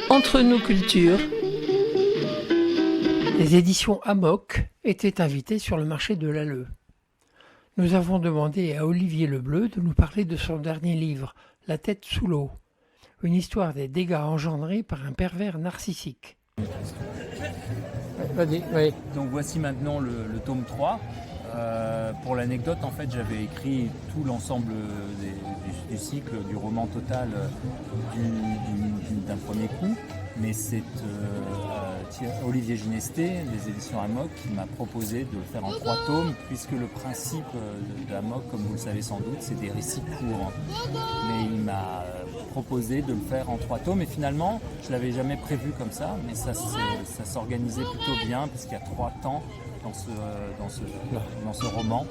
Entre nos cultures. Les éditions Amok étaient invitées sur le marché de l'Alleu. Nous avons demandé à Olivier Lebleu de nous parler de son dernier livre, La tête sous l'eau, une histoire des dégâts engendrés par un pervers narcissique. Oui. Donc voici maintenant le tome 3. Pour l'anecdote, en fait, j'avais écrit tout l'ensemble du cycle, du roman total d'un premier coup. Mais c'est Olivier Ginesté, des éditions Amok, qui m'a proposé de le faire en 3 tomes, puisque le principe d'Amok, comme vous le savez sans doute, c'est des récits courts. Mais il m'a proposé de le faire en 3 tomes, et finalement, je ne l'avais jamais prévu comme ça, mais ça s'organisait plutôt bien, parce qu'il y a 3 temps dans ce roman.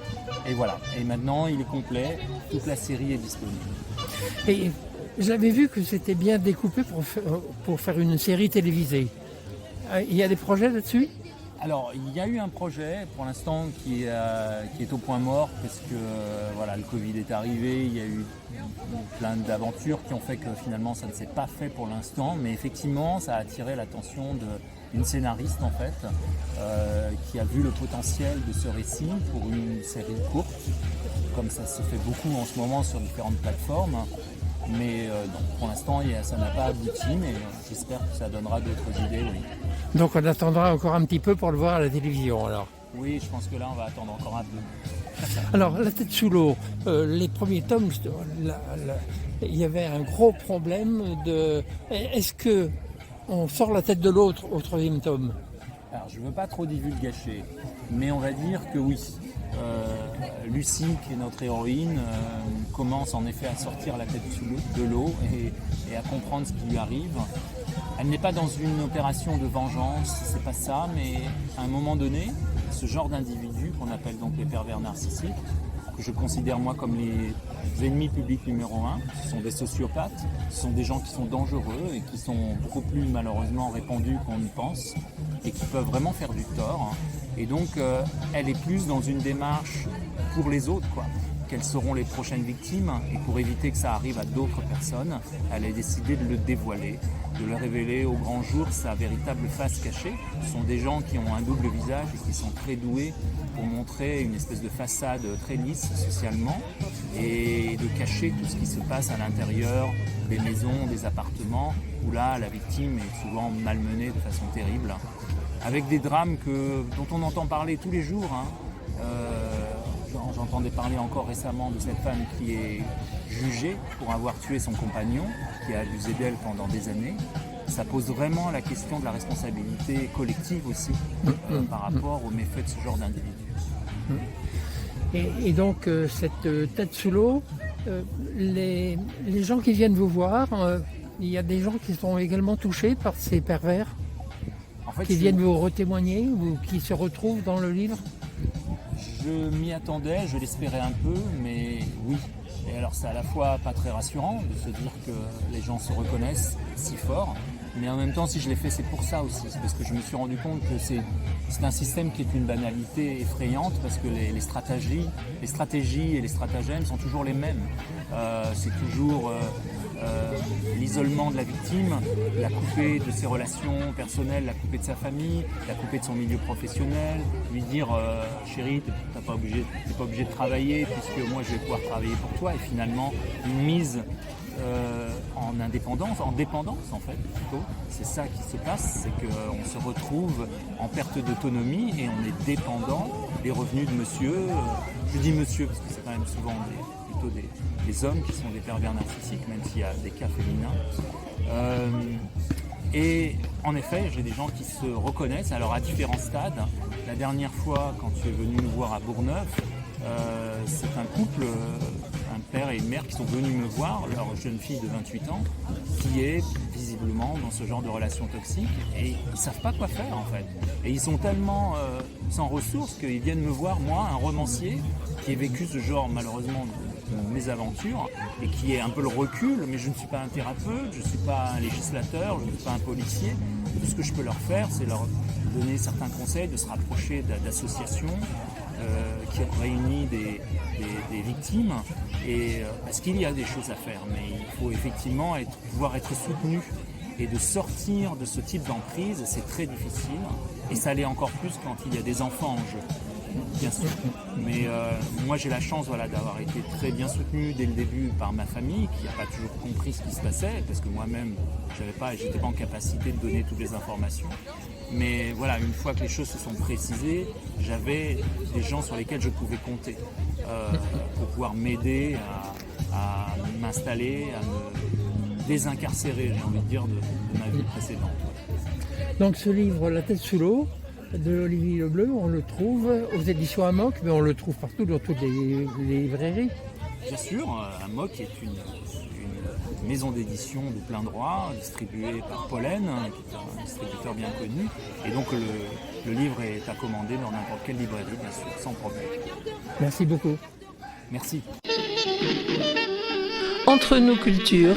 Et voilà, et maintenant il est complet, toute la série est disponible. Et j'avais vu que c'était bien découpé pour faire une série télévisée. Il y a des projets là-dessus ? Alors, il y a eu un projet pour l'instant qui est au point mort parce que le Covid est arrivé, il y a eu plein d'aventures qui ont fait que finalement ça ne s'est pas fait pour l'instant, mais effectivement ça a attiré l'attention d'une scénariste en fait qui a vu le potentiel de ce récit pour une série courte, comme ça se fait beaucoup en ce moment sur différentes plateformes. Mais pour l'instant, ça n'a pas abouti, mais j'espère que ça donnera d'autres idées, oui. Donc on attendra encore un petit peu pour le voir à la télévision, alors. Oui, je pense que là, on va attendre encore un peu. Alors, La tête sous l'eau, les premiers tomes, il y avait un gros problème de... Est-ce qu'on sort la tête de l'eau au 3e tome ? Alors, je ne veux pas trop divulgacher, mais on va dire que oui. Lucie, qui est notre héroïne, commence en effet à sortir la tête de l'eau et à comprendre ce qui lui arrive. Elle n'est pas dans une opération de vengeance, c'est pas ça, mais à un moment donné, ce genre d'individus qu'on appelle donc les pervers narcissiques, que je considère moi comme les ennemis publics numéro 1, ce sont des sociopathes, ce sont des gens qui sont dangereux et qui sont beaucoup plus malheureusement répandus qu'on y pense et qui peuvent vraiment faire du tort. Et donc elle est plus dans une démarche pour les autres, quoi. Quelles seront les prochaines victimes, et pour éviter que ça arrive à d'autres personnes, elle a décidé de le dévoiler, de le révéler au grand jour, sa véritable face cachée. Ce sont des gens qui ont un double visage et qui sont très doués pour montrer une espèce de façade très lisse socialement et de cacher tout ce qui se passe à l'intérieur des maisons, des appartements, où là la victime est souvent malmenée de façon terrible, avec des drames dont on entend parler tous les jours. J'entendais parler encore récemment de cette femme qui est jugée pour avoir tué son compagnon, qui a abusé d'elle pendant des années. Ça pose vraiment la question de la responsabilité collective aussi par rapport aux méfaits de ce genre d'individus. Et donc cette tête sous l'eau, les gens qui viennent vous voir, il y a des gens qui sont également touchés par ces pervers, en fait, qui viennent vous retémoigner ou qui se retrouvent dans le livre ? Je m'y attendais, je l'espérais un peu, mais oui. Et alors c'est à la fois pas très rassurant de se dire que les gens se reconnaissent si fort, mais en même temps si je l'ai fait c'est pour ça aussi, c'est parce que je me suis rendu compte que c'est un système qui est une banalité effrayante, parce que les stratégies et les stratagèmes sont toujours les mêmes. C'est toujours l'isolement de la victime, la couper de ses relations personnelles, la couper de sa famille, la couper de son milieu professionnel, lui dire chérie, t'es pas obligé de travailler puisque moi je vais pouvoir travailler pour toi, et finalement une mise en dépendance en fait plutôt. C'est ça qui se passe, c'est qu'on se retrouve en perte d'autonomie et on est dépendant des revenus de monsieur, je dis monsieur parce que c'est quand même souvent plutôt des hommes qui sont des pervers narcissiques, même s'il y a des cas féminins. Et en effet, j'ai des gens qui se reconnaissent, alors à différents stades. La dernière fois, quand tu es venu nous voir à Bourgneuf, c'est un couple, un père et une mère qui sont venus me voir, leur jeune fille de 28 ans, qui est visiblement dans ce genre de relation toxique, et ils ne savent pas quoi faire en fait. Et ils sont tellement sans ressources qu'ils viennent me voir, moi, un romancier, qui ai vécu ce genre malheureusement de mésaventures, et qui est un peu le recul, mais je ne suis pas un thérapeute, je ne suis pas un législateur, je ne suis pas un policier. Tout ce que je peux leur faire, c'est leur donner certains conseils, de se rapprocher d'associations qui réunissent des victimes, et parce qu'il y a des choses à faire, mais il faut effectivement pouvoir être soutenu Et de sortir de ce type d'emprise, c'est très difficile. Et ça l'est encore plus quand il y a des enfants en jeu, bien sûr. Mais moi, j'ai la chance d'avoir été très bien soutenu dès le début par ma famille, qui n'a pas toujours compris ce qui se passait, parce que moi-même, je n'étais pas en capacité de donner toutes les informations. Mais voilà, une fois que les choses se sont précisées, j'avais des gens sur lesquels je pouvais compter pour pouvoir m'aider à m'installer, à me désincarcérer, j'ai envie de dire, de ma vie précédente. Donc ce livre, La tête sous l'eau, de Olivier Lebleu, on le trouve aux éditions Amok, mais on le trouve partout dans toutes les librairies. Bien sûr, Amok est une maison d'édition de plein droit, distribuée par Pollen, qui est un distributeur bien connu. Et donc le livre est à commander dans n'importe quelle librairie, bien sûr, sans problème. Merci beaucoup. Merci. Entre nous cultures.